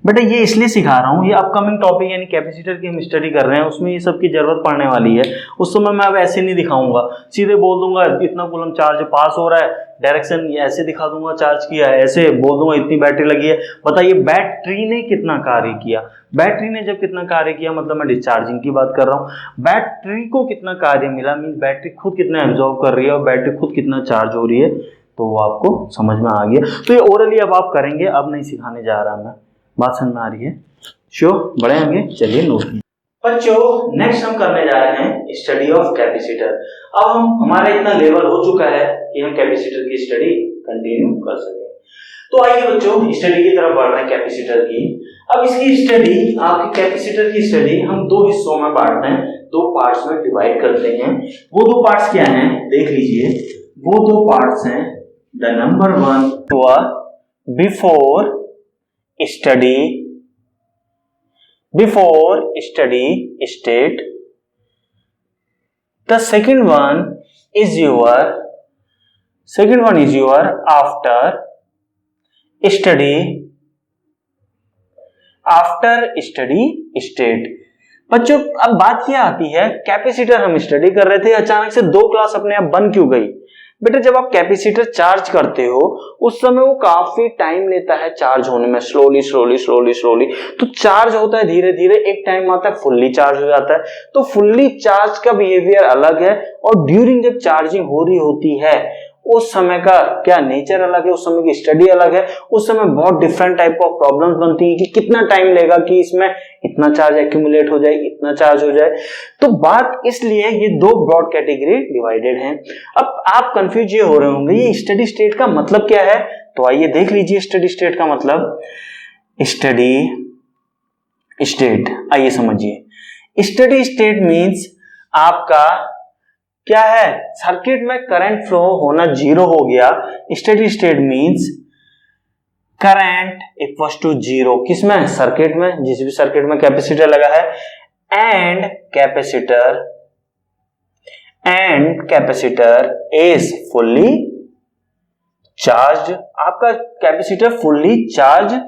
बेटा ये इसलिए सिखा रहा हूँ, ये अपकमिंग टॉपिक यानी कैपेसिटर की हम स्टडी कर रहे हैं, उसमें ये सब की जरूरत पड़ने वाली है। उस समय मैं अब ऐसे नहीं दिखाऊंगा, सीधे बोल दूंगा इतना कूलम चार्ज पास हो रहा है, डायरेक्शन ऐसे दिखा दूंगा चार्ज किया है, ऐसे बोल दूंगा इतनी बैटरी लगी है। बताइए बैटरी ने कितना कार्य किया, बैटरी ने जब कितना कार्य किया मतलब मैं डिस्चार्जिंग की बात कर रहा हूँ। बैटरी को कितना कार्य मिला मीन्स बैटरी खुद कितना एब्जॉर्व कर रही है और बैटरी खुद कितना चार्ज हो रही है, तो वो आपको समझ में आ गया। तो ये ओरली अब आप करेंगे, अब नहीं सिखाने जा रहा मैं, बात समझ में आ रही है, शो बढ़े आगे, चलिए नोट। बच्चों नेक्स्ट हम करने जा रहे हैं स्टडी ऑफ कैपेसिटर। अब हमारा इतना लेवल हो चुका है कि हम कैपेसिटर की स्टडी कंटिन्यू कर सकें। तो आइए बच्चों स्टडी की तरफ बढ़ रहे हैं कैपेसिटर की। अब इसकी स्टडी, आपकी कैपेसिटर की स्टडी हम दो हिस्सों में बांटते हैं, दो पार्ट्स में डिवाइड करते हैं। वो दो पार्ट्स क्या हैं देख लीजिए, वो दो पार्ट्स हैं, द नंबर 1 हुआ before study state, the second one is your after study state। बच्चों अब बात क्या आती है, कैपेसिटर हम स्टडी कर रहे थे, अचानक से दो क्लास अपने आप बंद क्यों गई। बेटा जब आप कैपेसिटर चार्ज करते हो उस समय वो काफी टाइम लेता है चार्ज होने में, स्लोली, तो चार्ज होता है धीरे धीरे, एक टाइम आता है फुल्ली चार्ज हो जाता है। तो फुल्ली चार्ज का बिहेवियर अलग है और ड्यूरिंग जब चार्जिंग हो रही होती है उस समय का क्या नेचर अलग है, उस समय की स्टडी अलग है। उस समय बहुत डिफरेंट टाइप ऑफ प्रॉब्लम्स बनती है कि कितना टाइम लेगा कि इसमें इतना चार्ज एक्यूमुलेट हो जाए, इतना चार्ज हो जाए। तो बात इसलिए ये दो ब्रॉड कैटेगरी डिवाइडेड हैं। अब आप कंफ्यूज ये हो रहे होंगे ये स्टडी स्टेट का मतलब क्या है, तो आइए देख लीजिए स्टडी स्टेट का मतलब। स्टडी स्टेट आइए समझिए, स्टडी स्टेट मींस आपका क्या है, सर्किट में करंट फ्लो होना जीरो हो गया। Steady state means current equals to zero, किसमें, सर्किट में, जिस भी सर्किट में कैपेसिटर लगा है, and capacitor is fully charge. आपका कैपेसिटर फुल्ली चार्ज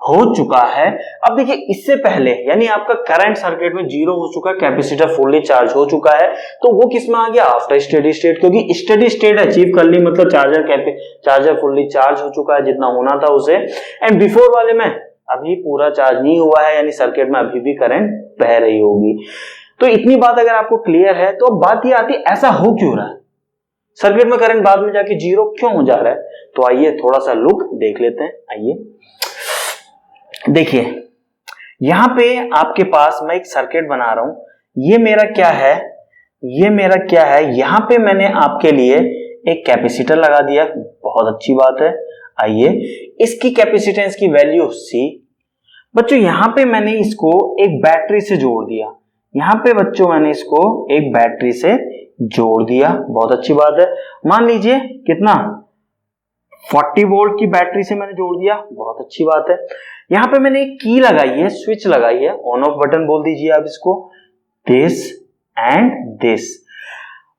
हो चुका है। अब देखिए इससे पहले यानी आपका करंट सर्किट में जीरो हो चुका है, कैपेसिटर फुल्ली चार्ज हो चुका है, तो वो किस में आ गया, आफ्टर स्टेडी स्टेट, क्योंकि स्टेडी स्टेट अचीव कर ली मतलब चार्जर फुल्ली चार्ज हो चुका है जितना होना था उसे। एंड बिफोर वाले में अभी पूरा चार्ज नहीं हुआ है, यानी सर्किट में अभी भी करंट बह रही होगी। तो इतनी बात अगर आपको क्लियर है तो अब बात ये आती है ऐसा हो क्यों रहा है, सर्किट में करंट बाद में जाके जीरो क्यों हो जा रहा है। तो आइए थोड़ा सा लुक देख लेते हैं। आइए देखिए यहां पे आपके पास मैं एक सर्किट बना रहा हूं, ये मेरा क्या है, यहां पे मैंने आपके लिए एक कैपेसिटर लगा दिया, बहुत अच्छी बात है। आइए इसकी कैपेसिटेंस की वैल्यू C। बच्चों यहां पे मैंने इसको एक बैटरी से जोड़ दिया, यहां पे बच्चों मैंने इसको एक बैटरी से जोड़ दिया, बहुत अच्छी बात है। मान लीजिए कितना 40 वोल्ट की बैटरी से मैंने जोड़ दिया, बहुत अच्छी बात है। यहां पे मैंने एक की लगाई है, स्विच लगाई है, ऑन ऑफ बटन बोल दीजिए आप इसको, दिस एंड दिस।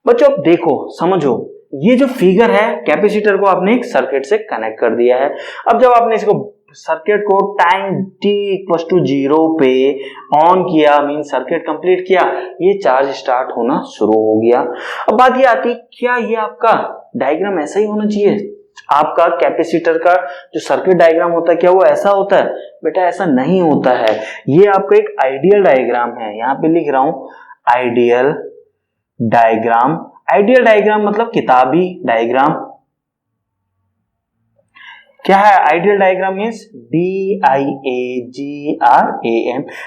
बच्चों अब देखो समझो, ये जो फिगर है कैपेसिटर को आपने एक सर्किट से कनेक्ट कर दिया है। अब जब आपने इसको सर्किट को टाइम t इक्वल टू 0 पे ऑन किया, मीन सर्किट कंप्लीट किया, ये चार्ज स्टार्ट होना शुरू हो गया। अब बात ये आती, क्या ये आपका डायग्राम ऐसा ही होना चाहिए? आपका कैपेसिटर का जो सर्किट डायग्राम होता है क्या वो ऐसा होता है? बेटा ऐसा नहीं होता है, ये आपका एक आइडियल डायग्राम है। यहां पे लिख रहा हूं आइडियल डायग्राम। आइडियल डायग्राम मतलब किताबी डायग्राम। क्या है आइडियल डायग्राम? Means DIAGRAM।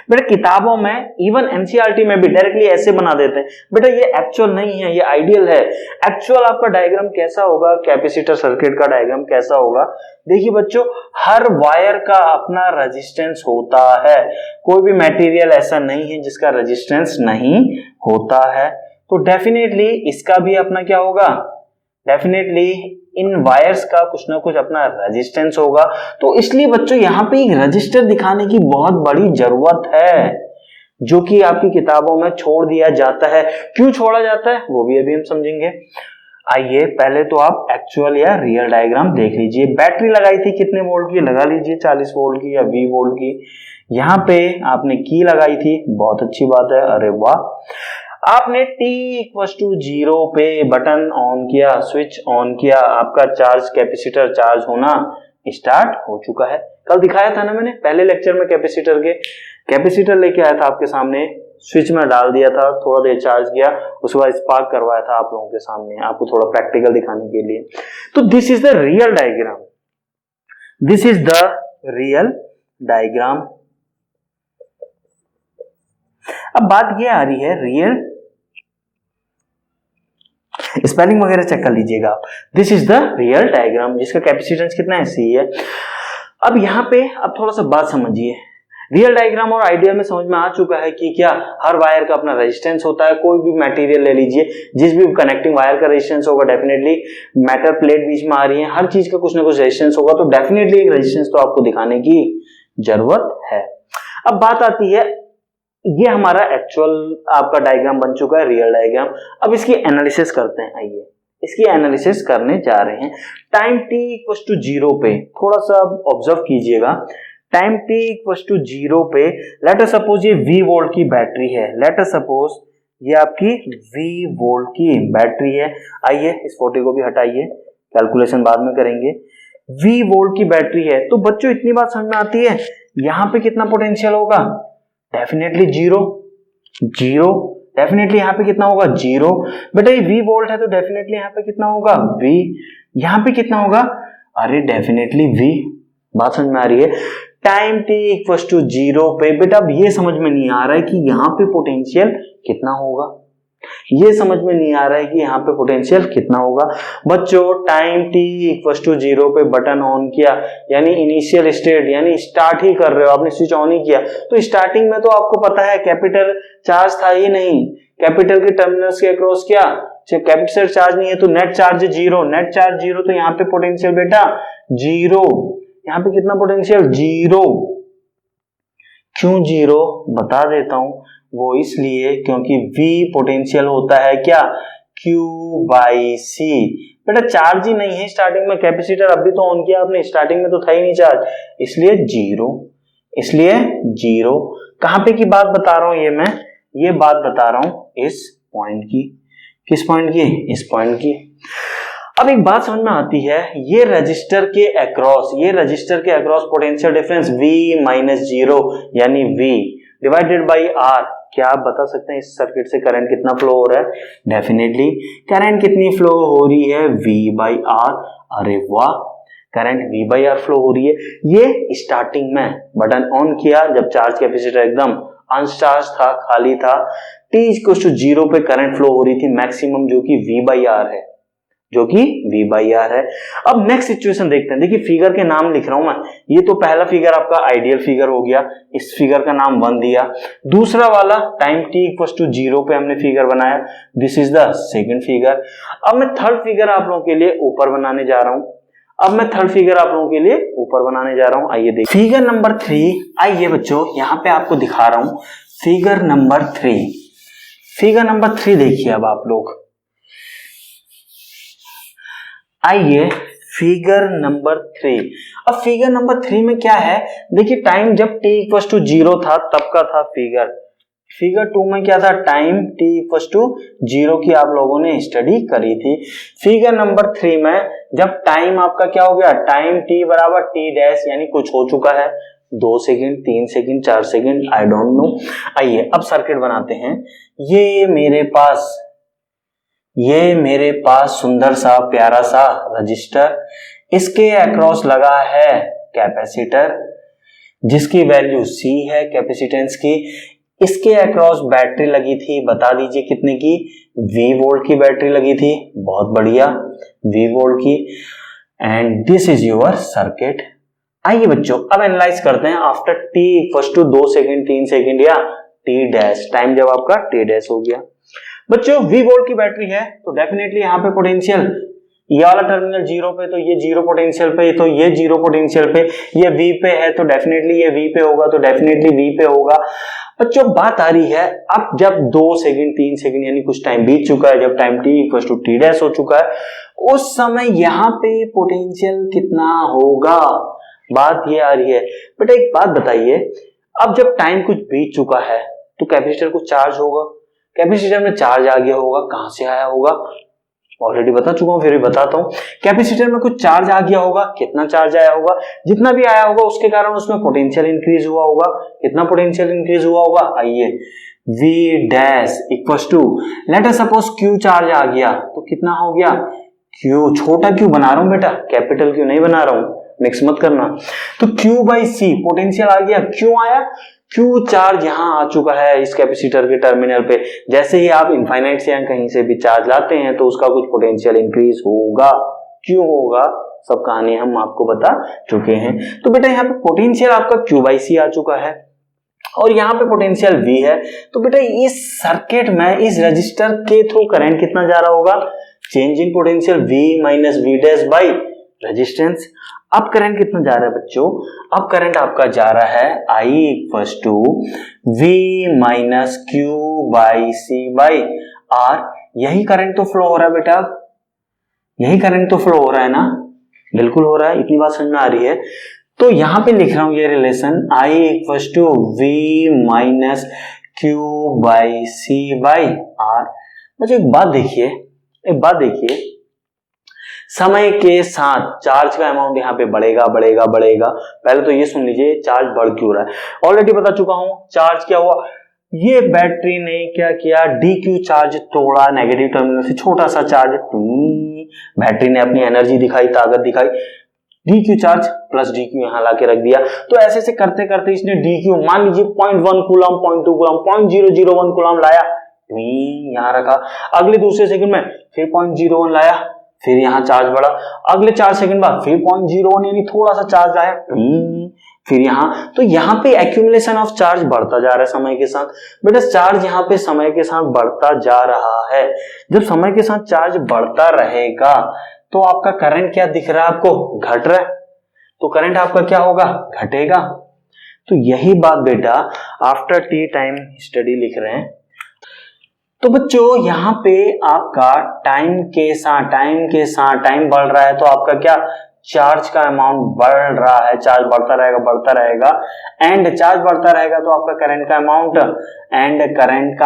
बेटा किताबों में इवन एनसीईआरटी में भी डायरेक्टली ऐसे बना देते हैं। बेटा ये एक्चुअल नहीं है, ये आइडियल है। एक्चुअल आपका डायग्राम कैसा होगा, कैपेसिटर सर्किट का डायग्राम कैसा होगा? देखिए बच्चों, हर वायर का अपना रेजिस्टेंस होता है, कोई भी मटेरियल ऐसा नहीं है जिसका रेजिस्टेंस नहीं होता है। तो डेफिनेटली इसका भी अपना क्या होगा, डेफिनेटली इन वायर्स का कुछ ना कुछ अपना रेजिस्टेंस होगा। तो इसलिए बच्चों यहाँ पे एक रजिस्टर दिखाने की बहुत बड़ी जरूरत है, जो कि आपकी किताबों में छोड़ दिया जाता है। क्यों छोड़ा जाता है वो भी अभी हम समझेंगे। आइए पहले तो आप एक्चुअल या रियल डायग्राम देख लीजिए। बैटरी लगाई थी कितने वोल्ट की? लगा लीजिए 40 वोल्ट की या 20 वोल्ट की। यहाँ पे आपने की लगाई थी, बहुत अच्छी बात है, अरे वाह। आपने t इक्वल टू 0 पे बटन ऑन किया, स्विच ऑन किया, आपका चार्ज कैपेसिटर चार्ज होना स्टार्ट हो चुका है। कल दिखाया था ना मैंने पहले लेक्चर में, कैपेसिटर लेके आया था आपके सामने, स्विच में डाल दिया था, थोड़ा देर चार्ज किया, उसके बाद स्पार्क करवाया था आप लोगों के सामने, आपको थोड़ा प्रैक्टिकल दिखाने के लिए। तो this is the real diagram, this is the real diagram. अब बात ये आ रही है रियल, स्पेलिंग वगैरह चेक कर लीजिएगा आप। This is the real diagram जिसका कैपेसिटेंस कितना है, C है। अब यहाँ पे अब थोड़ा सा बात समझिए, रियल डायग्राम और आइडियल में समझ में आ चुका है कि क्या हर वायर का अपना रेजिस्टेंस होता है। कोई भी मटेरियल ले लीजिए, जिस भी कनेक्टिंग वायर का रेजिस्टेंस होगा, डेफिनेटली मेटल प्लेट बीच में आ रही है, हर चीज का कुछ ना कुछ रेजिस्टेंस होगा, तो डेफिनेटली एक रेजिस्टेंस तो आपको दिखाने की जरूरत है। अब बात आती है, ये हमारा एक्चुअल आपका डायग्राम बन चुका है, रियल डायग्राम। अब इसकी एनालिसिस करते हैं। आइए इसकी एनालिसिस करने जा रहे हैं। टाइम t इक्वल टू 0 पे थोड़ा सा ऑब्जर्व कीजिएगा। टाइम t इक्वल टू 0 पे लेट अस सपोज ये V वोल्ट की बैटरी है, लेट अस सपोज ये आपकी V वोल्ट की बैटरी है। आइए इस फोटो को भी हटाइए, कैलकुलेशन बाद में करेंगे। V वोल्ट की बैटरी है, तो बच्चों इतनी बात समझ में आती है, यहाँ पे कितना पोटेंशियल होगा, डेफिनेटली जीरो। डेफिनेटली यहाँ पे कितना होगा, 0। बेटा ये V वोल्ट है तो डेफिनेटली यहाँ पे कितना होगा, V। यहाँ पे कितना होगा, अरे डेफिनेटली V। बात समझ में आ रही है। टाइम t इक्वल टू 0 पे बेटा अब ये समझ में नहीं आ रहा है कि यहाँ पे पोटेंशियल कितना होगा, ये समझ में नहीं आ रहा है कि यहाँ पे पोटेंशियल कितना होगा। बच्चों टाइम t इक्वल टू 0 पे बटन ऑन किया, यानी इनिशियल स्टेट, यानी स्टार्ट ही कर रहे हो, आपने स्विच ऑन ही किया, तो स्टार्टिंग में तो आपको पता है कैपिटल चार्ज था ही नहीं, कैपिटल के टर्मिनल्स के अक्रॉस क्या कैपेसिटर चार्ज नहीं है, तो नेट चार्ज 0, नेट चार्ज 0, तो यहाँ पे पोटेंशियल बेटा 0। यहाँ पे कितना पोटेंशियल, 0। क्यों 0 बता देता हूं, वो इसलिए क्योंकि V पोटेंशियल होता है क्या, Q बाई C। बेटा चार्ज ही नहीं है स्टार्टिंग में, कैपेसिटर अभी तो ऑन किया आपने, स्टार्टिंग में तो था ही नहीं चार्ज, इसलिए 0, इसलिए 0। कहां पे की बात बता रहा हूं ये बात बता रहा हूं इस पॉइंट की। किस पॉइंट की, इस पॉइंट की। अब एक बात समझ में आती है, ये रजिस्टर के across potential difference V minus 0 यानी V डिवाइडेड बाई R, क्या आप बता सकते हैं इस सर्किट से करंट कितना फ्लो हो रहा है? डेफिनेटली करंट कितनी फ्लो हो रही है, V बाई R। अरे वाह, current V by R flow हो रही है। ये स्टार्टिंग में बटन ऑन किया जब चार्ज कैपेसिटर एकदम अनचार्ज था, खाली था, t इक्वल टू 0 पे करंट फ्लो हो रही थी मैक्सिमम, जो कि V बाई R है। जो कि V बाई आर है। अब नेक्स्ट सिचुएशन देखते हैं। देखिए फिगर के नाम लिख रहा हूं मैं, ये तो पहला फिगर आपका आइडियल फिगर हो गया, इस फिगर का नाम 1 दिया। दूसरा वाला टाइम t इक्वल टू 0 पे हमने फिगर बनाया, this is the second figure. अब मैं थर्ड फिगर आप लोगों के लिए ऊपर बनाने जा रहा हूं। आइए देखिए फिगर नंबर 3। आइए बच्चों यहां पे आपको दिखा रहा हूं फिगर नंबर 3 देखिए। अब आप लोग आइए फिगर नंबर 3। अब फिगर नंबर 3 में क्या है, देखिए टाइम जब t इक्वल टू 0 था तब का था फिगर 2 में क्या था, टाइम t इक्वल टू 0 की आप लोगों ने स्टडी करी थी। फिगर नंबर 3 में जब टाइम आपका क्या हो गया, टाइम t बराबर t डैश यानी कुछ हो चुका है, 2 second 3 second 4 second I don't know. आइए अब सर्किट बनाते हैं। ये मेरे पास सुंदर सा प्यारा सा रजिस्टर, इसके अक्रॉस लगा है कैपेसिटर जिसकी वैल्यू C है कैपेसिटेंस की। इसके अक्रॉस बैटरी लगी थी, बता दीजिए कितने की, V वोल्ट की बैटरी लगी थी, बहुत बढ़िया V वोल्ट की। And this is your circuit. आइए बच्चों अब एनालाइज करते हैं after t equal to 2 second 3 second या t डैश, टाइम जब आपका t डैश हो गया। बच्चों V वोल्ट की बैटरी है तो डेफिनेटली यहाँ पे पोटेंशियल, ये वाला टर्मिनल 0 पे तो ये 0 पोटेंशियल पे, तो ये 0 पोटेंशियल पे, ये V पे है तो डेफिनेटली ये V पे होगा, तो डेफिनेटली V पे होगा। बच्चों बात आ रही है अब जब 2 सेकंड 3 सेकंड यानी कुछ टाइम बीत चुका है, जब time t equal to t dash हो चुका है, उस समय यहाँ पे पोटेंशियल कितना होगा, बात ये आ रही है। बेटा एक बात बताइए, अब जब टाइम कुछ बीत चुका है तो कैपेसिटर को चार्ज होगा, कैपेसिटर में चार्ज आ गया होगा, कहां से आया होगा, ऑलरेडी बता चुका हूं फिर भी बताता हूं। कैपेसिटर में कुछ चार्ज आ गया होगा, कितना चार्ज आया होगा, जितना भी आया होगा उसके कारण उसमें पोटेंशियल इंक्रीज हुआ होगा। कितना पोटेंशियल इंक्रीज हुआ होगा, आइए V dash equal to, let us suppose Q charge आ गया तो कितना हो गया, Q छोटा Q बना रहा हूं बेटा, कैपिटल Q नहीं बना रहा हूं, मिक्स मत करना। तो Q बाई C पोटेंशियल आ गया, क्यों आया, Q चार्ज यहां आ चुका है इस कैपेसिटर के टर्मिनल पे। जैसे ही आप इनफाइनाइट से या कहीं से भी चार्ज लाते हैं तो उसका कुछ पोटेंशियल इंक्रीज होगा, क्यों होगा, सब कहानी हम आपको बता चुके हैं। तो बेटा यहाँ पे पोटेंशियल आपका Q बाई C आ चुका है और यहाँ पे पोटेंशियल V है। तो बेटा इस सर्किट में इस रजिस्टर के थ्रू करंट कितना जा रहा होगा, change in potential V minus V dash by resistance. अब करंट कितना जा रहा है बच्चों, अब करंट आपका जा रहा है I equal to V minus Q by C by R। यही करंट तो फ्लो हो रहा है बेटा, यही करंट तो फ्लो हो रहा है ना, बिल्कुल हो रहा है, इतनी बात समझ में आ रही है। तो यहां पे लिख रहा हूं ये relation I equal to V minus Q by C by R। बच्चों एक बात देखिए, समय के साथ चार्ज का अमाउंट यहाँ पे बढ़ेगा बढ़ेगा बढ़ेगा। पहले तो ये सुन लीजिए चार्ज बढ़ क्यों रहा है, ऑलरेडी बता चुका हूं चार्ज क्या हुआ, ये बैटरी ने क्या किया, DQ चार्ज तोड़ा, नेगेटिव टर्मिनल से छोटा सा चार्ज, बैटरी ने अपनी एनर्जी दिखाई, ताकत दिखाई, DQ चार्ज प्लस DQ यहाँ लाके रख दिया। तो ऐसे से करते करते इसने DQ मान लीजिए 0.1 कूलम 0.2 कूलम 0.001 कूलम लाया, यहाँ रखा, अगले दूसरे सेकंड में फिर 0.01 लाया, फिर यहाँ चार्ज बढ़ा, अगले 4 सेकंड बाद फिर 0.01 यानी थोड़ा सा चार्ज आया, फिर यहाँ, तो यहाँ पे एक्यूमुलेशन ऑफ चार्ज बढ़ता जा रहा है समय के साथ। बेटा चार्ज यहाँ पे समय के साथ बढ़ता जा रहा है, जब समय के साथ चार्ज बढ़ता रहेगा तो आपका करंट क्या दिख रहा है आपको, घट रहा है, तो करंट आपका क्या होगा, घटेगा। तो यही बात बेटा आफ्टर टी टाइम स्टडी लिख रहे हैं। तो बच्चों यहाँ पे आपका टाइम के साथ टाइम बढ़ रहा है तो आपका क्या, चार्ज का अमाउंट बढ़ रहा है, चार्ज बढ़ता रहेगा एंड चार्ज बढ़ता रहेगा तो आपका करंट का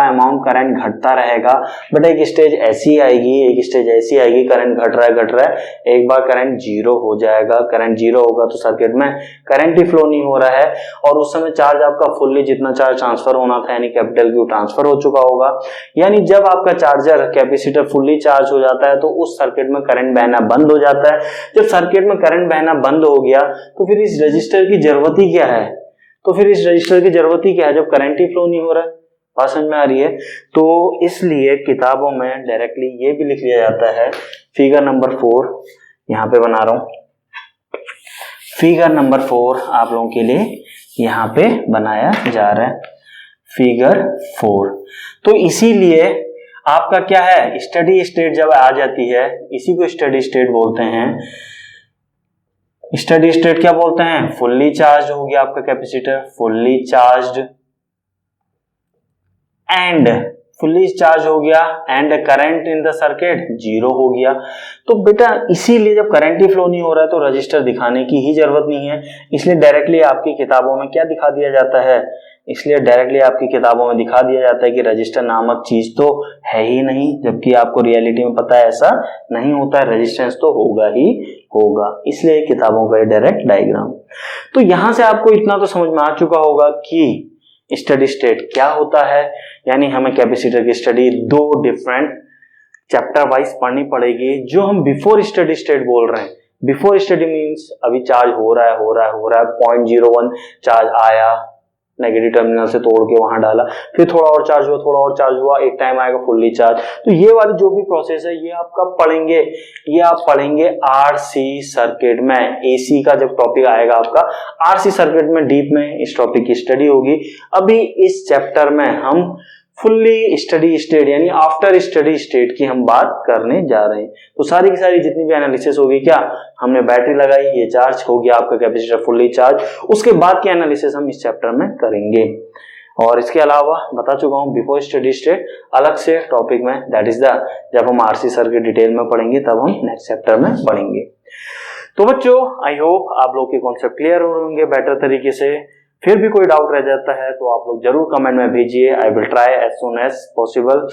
अमाउंट करंट घटता रहेगा। बट एक स्टेज ऐसी आएगी, करंट घट रहा है, एक बार करंट जीरो हो जाएगा, करंट जीरो होगा तो सर्किट में करंट ही फ्लो नहीं हो रहा है और उस समय चार्ज आपका फुल्ली जितना चार्ज ट्रांसफर होना था यानी कैपिटल Q ट्रांसफर हो चुका होगा। यानी जब आपका चार्जर कैपेसिटर फुल्ली चार्ज हो जाता है तो उस सर्किट में करंट बहना बंद हो जाता है। जब सर्किट में करंट बहना बंद हो गया तो फिर इस रजिस्टर की जरूरत ही क्या है, जब करंट ही फ्लो नहीं हो रहा है। बात समझ में आ रही है। तो इसलिए किताबों में डायरेक्टली ये भी लिख लिया जाता है फिगर नंबर 4 यहाँ पे बना रहा हूं। फिगर नंबर 4 आप लोगों के लिए यहाँ पे बनाया जा रहा है, फिगर 4। तो इसीलिए आपका क्या है, स्टडी स्टेट जब आ जाती है, इसी को स्टडी स्टेट बोलते हैं। स्टडी स्टेट क्या बोलते हैं, फुल्ली चार्ज हो गया आपका capacitor, fully charge and fully charge हो गया and current in the circuit 0 हो गया। तो बेटा इसीलिए जब करंट ही फ्लो नहीं हो रहा है तो रजिस्टर दिखाने की ही जरूरत नहीं है, इसलिए डायरेक्टली आपकी किताबों में क्या दिखा दिया जाता है, इसलिए डायरेक्टली आपकी किताबों में दिखा दिया जाता है कि रजिस्टर नामक चीज तो है ही नहीं, जबकि आपको रियलिटी में पता है ऐसा नहीं होता है, रेजिस्टेंस तो होगा ही होगा, इसलिए किताबों का डायरेक्ट डायग्राम। तो यहां से आपको इतना तो समझ में आ चुका होगा कि स्टडी स्टेट क्या होता है, यानी हमें कैपेसिटर की स्टडी 2 डिफरेंट चैप्टर वाइज पढ़नी पड़ेगी। जो हम बिफोर स्टडी स्टेट बोल रहे हैं, बिफोर स्टडी मींस अभी चार्ज हो रहा है 0.01 चार्ज आया, नेगेटिव टर्मिनल से तोड़ के वहां डाला, फिर थोड़ा और चार्ज हुआ, एक टाइम आएगा फुल्ली चार्ज। तो ये वाली जो भी प्रोसेस है ये आप कब पढ़ेंगे, ये आप पढ़ेंगे आरसी सर्किट में। एसी का जब टॉपिक आएगा आपका आरसी सर्किट में डीप में इस टॉपिक की स्टडी होगी। अभी इस चैप्टर में हम फुल्ली स्टडी स्टेट यानी आफ्टर स्टडी स्टेट की हम बात करने जा रहे हैं। तो सारी की सारी जितनी भी एनालिसिस होगी, क्या हमने बैटरी लगाई, ये चार्ज हो गया आपका कैपेसिटर फुल्ली चार्ज, उसके बाद की एनालिसिस हम इस चैप्टर में करेंगे। और इसके अलावा बता चुका हूं बिफोर स्टडी स्टेट अलग से टॉपिक में, दैट इज द जब हम आरसी सर्किट डिटेल में पढ़ेंगे तब हम नेक्स्ट चैप्टर में पढ़ेंगे। तो बच्चों आई होप आप लोग के कॉन्सेप्ट क्लियर हो होंगे बेटर तरीके से। फिर भी कोई डाउट रह जाता है तो आप लोग जरूर कमेंट में भेजिए, I will try as soon as possible.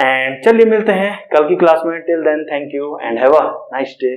And चलिए मिलते हैं कल की क्लास में, till then thank you and have a nice day.